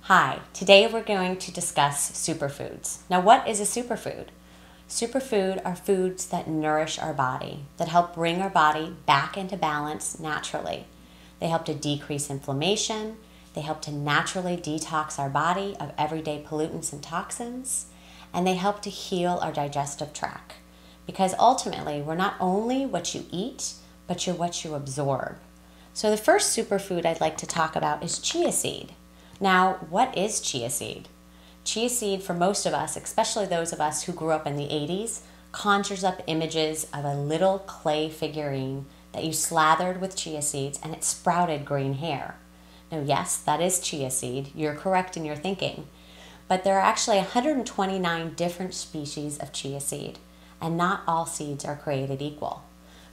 Hi, today we're going to discuss superfoods. Now, what is a superfood? Superfood are foods that nourish our body, that help bring our body back into balance naturally. They help to decrease inflammation, they help to naturally detox our body of everyday pollutants and toxins, and they help to heal our digestive tract. Because ultimately, we're not only what you eat, but you're what you absorb. So the first superfood I'd like to talk about is chia seed. Now, what is chia seed? Chia seed, for most of us, especially those of us who grew up in the 80s, conjures up images of a little clay figurine that you slathered with chia seeds and it sprouted green hair. Now, yes, that is chia seed. You're correct in your thinking. But there are actually 129 different species of chia seed, and not all seeds are created equal.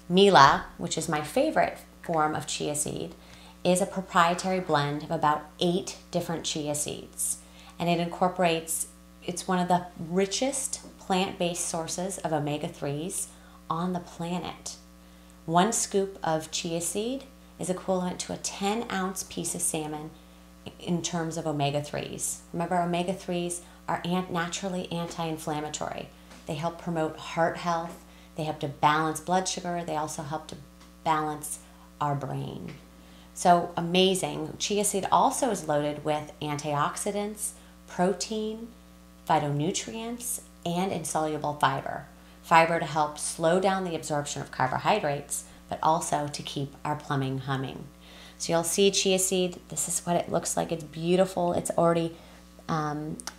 Mila, which is my favorite form of chia seed, is a proprietary blend of about 8 different chia seeds. And it's one of the richest plant-based sources of omega-3s on the planet. 1 scoop of chia seed is equivalent to a 10-ounce piece of salmon in terms of omega-3s. Remember, omega-3s are naturally anti-inflammatory. They help promote heart health, they help to balance blood sugar, they also help to balance our brain. So amazing. Chia seed also is loaded with antioxidants, protein, phytonutrients, and insoluble fiber. Fiber to help slow down the absorption of carbohydrates, but also to keep our plumbing humming. So you'll see chia seed. This is what it looks like. It's beautiful. It's already,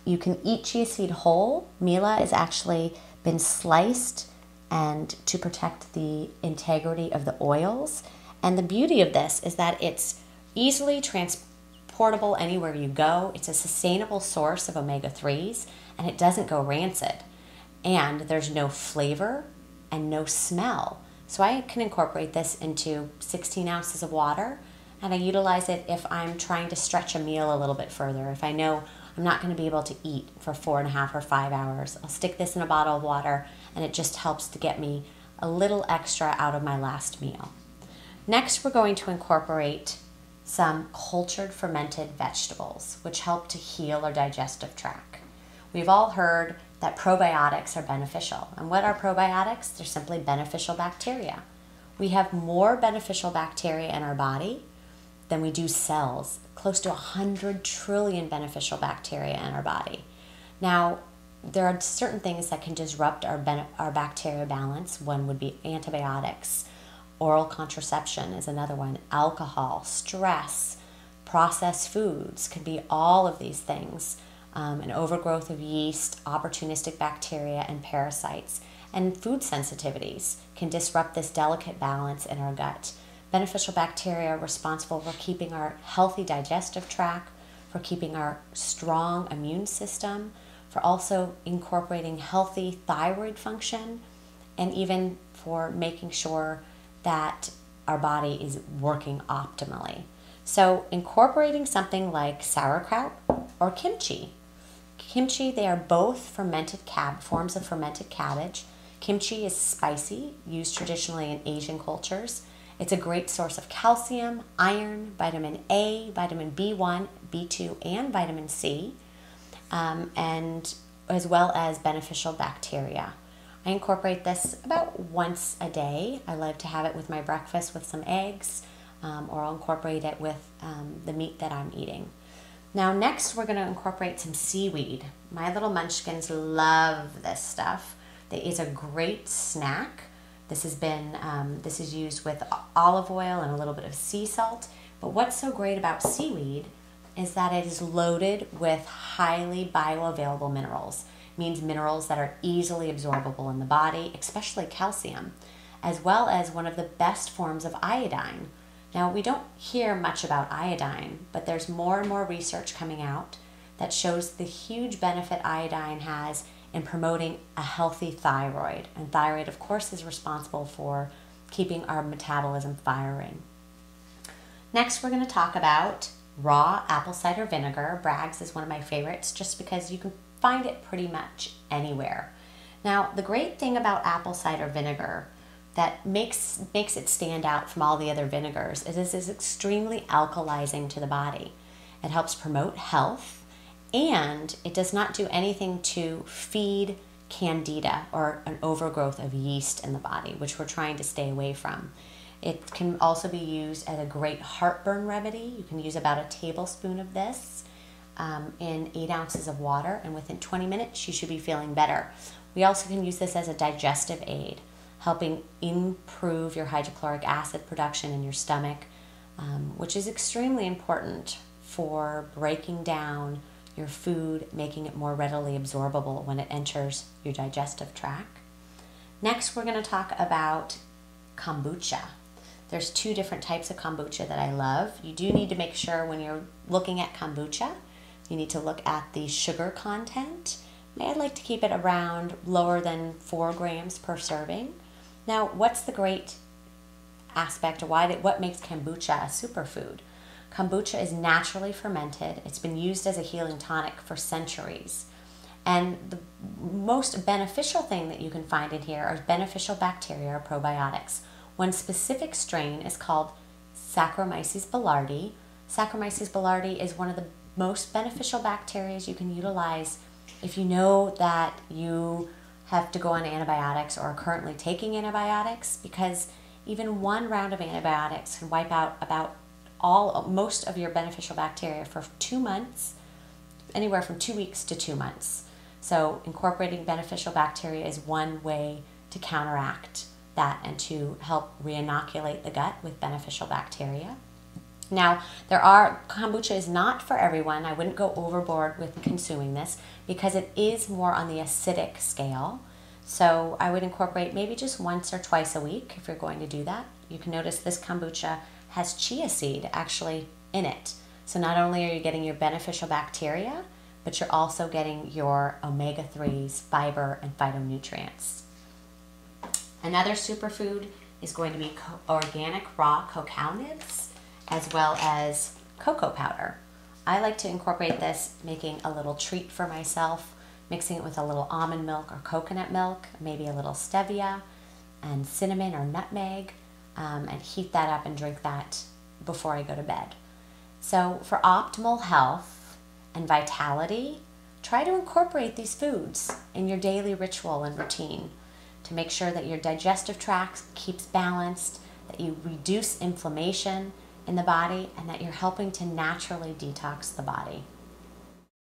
you can eat chia seed whole. Mila has actually been sliced and to protect the integrity of the oils. And the beauty of this is that it's easily transportable anywhere you go. It's a sustainable source of omega-3s, and it doesn't go rancid. And there's no flavor and no smell. So I can incorporate this into 16 ounces of water, and I utilize it if I'm trying to stretch a meal a little bit further. If I know I'm not going to be able to eat for 4.5 or 5 hours, I'll stick this in a bottle of water, and it just helps to get me a little extra out of my last meal. Next, we're going to incorporate some cultured fermented vegetables, which help to heal our digestive tract. We've all heard that probiotics are beneficial. And what are probiotics? They're simply beneficial bacteria. We have more beneficial bacteria in our body than we do cells, close to 100 trillion beneficial bacteria in our body. Now, there are certain things that can disrupt our bacteria balance. One would be antibiotics. Oral contraception is another one. Alcohol, stress, processed foods can be all of these things. An overgrowth of yeast, opportunistic bacteria, and parasites. And food sensitivities can disrupt this delicate balance in our gut. Beneficial bacteria are responsible for keeping our healthy digestive tract, for keeping our strong immune system, for also incorporating healthy thyroid function, and even for making sure that our body is working optimally. So incorporating something like sauerkraut or kimchi. Kimchi, they are both forms of fermented cabbage. Kimchi is spicy, used traditionally in Asian cultures. It's a great source of calcium, iron, vitamin A, vitamin B1, B2, and vitamin C, and as well as beneficial bacteria. I incorporate this about once a day. I like to have it with my breakfast with some eggs, or I'll incorporate it with the meat that I'm eating. Now next we're going to incorporate some seaweed. My little munchkins love this stuff. It is a great snack. This is used with olive oil and a little bit of sea salt. But what's so great about seaweed is that it is loaded with highly bioavailable minerals. Means minerals that are easily absorbable in the body, especially calcium, as well as one of the best forms of iodine. Now, we don't hear much about iodine, but there's more and more research coming out that shows the huge benefit iodine has in promoting a healthy thyroid. And thyroid, of course, is responsible for keeping our metabolism firing. Next, we're going to talk about raw apple cider vinegar. Bragg's is one of my favorites just because you can find it pretty much anywhere. Now, the great thing about apple cider vinegar that makes it stand out from all the other vinegars is it is extremely alkalizing to the body. It helps promote health. And it does not do anything to feed candida or an overgrowth of yeast in the body, which we're trying to stay away from. It can also be used as a great heartburn remedy. You can use about a tablespoon of this in 8 ounces of water, and within 20 minutes you should be feeling better. We also can use this as a digestive aid, helping improve your hydrochloric acid production in your stomach, which is extremely important for breaking down your food, making it more readily absorbable when it enters your digestive tract. Next, we're going to talk about kombucha. There's 2 different types of kombucha that I love. You do need to make sure when you're looking at kombucha, you need to look at the sugar content. I'd like to keep it around lower than 4 grams per serving. Now, what's the great aspect, or what makes kombucha a superfood? Kombucha is naturally fermented. It's been used as a healing tonic for centuries. And the most beneficial thing that you can find in here are beneficial bacteria or probiotics. One specific strain is called Saccharomyces boulardii. Saccharomyces boulardii is one of the most beneficial bacteria you can utilize if you know that you have to go on antibiotics or are currently taking antibiotics, because even 1 round of antibiotics can wipe out about most of your beneficial bacteria for 2 months, anywhere from 2 weeks to 2 months. So incorporating beneficial bacteria is one way to counteract that and to help re-inoculate the gut with beneficial bacteria. Now, kombucha is not for everyone. I wouldn't go overboard with consuming this because it is more on the acidic scale. So I would incorporate maybe just once or twice a week if you're going to do that. You can notice this kombucha has chia seed actually in it. So not only are you getting your beneficial bacteria, but you're also getting your omega-3s, fiber, and phytonutrients. Another superfood is going to be organic raw cacao nibs, as well as cocoa powder. I like to incorporate this, making a little treat for myself, mixing it with a little almond milk or coconut milk, maybe a little stevia and cinnamon or nutmeg, and heat that up and drink that before I go to bed. So for optimal health and vitality, try to incorporate these foods in your daily ritual and routine to make sure that your digestive tract keeps balanced, that you reduce inflammation in the body, and that you're helping to naturally detox the body.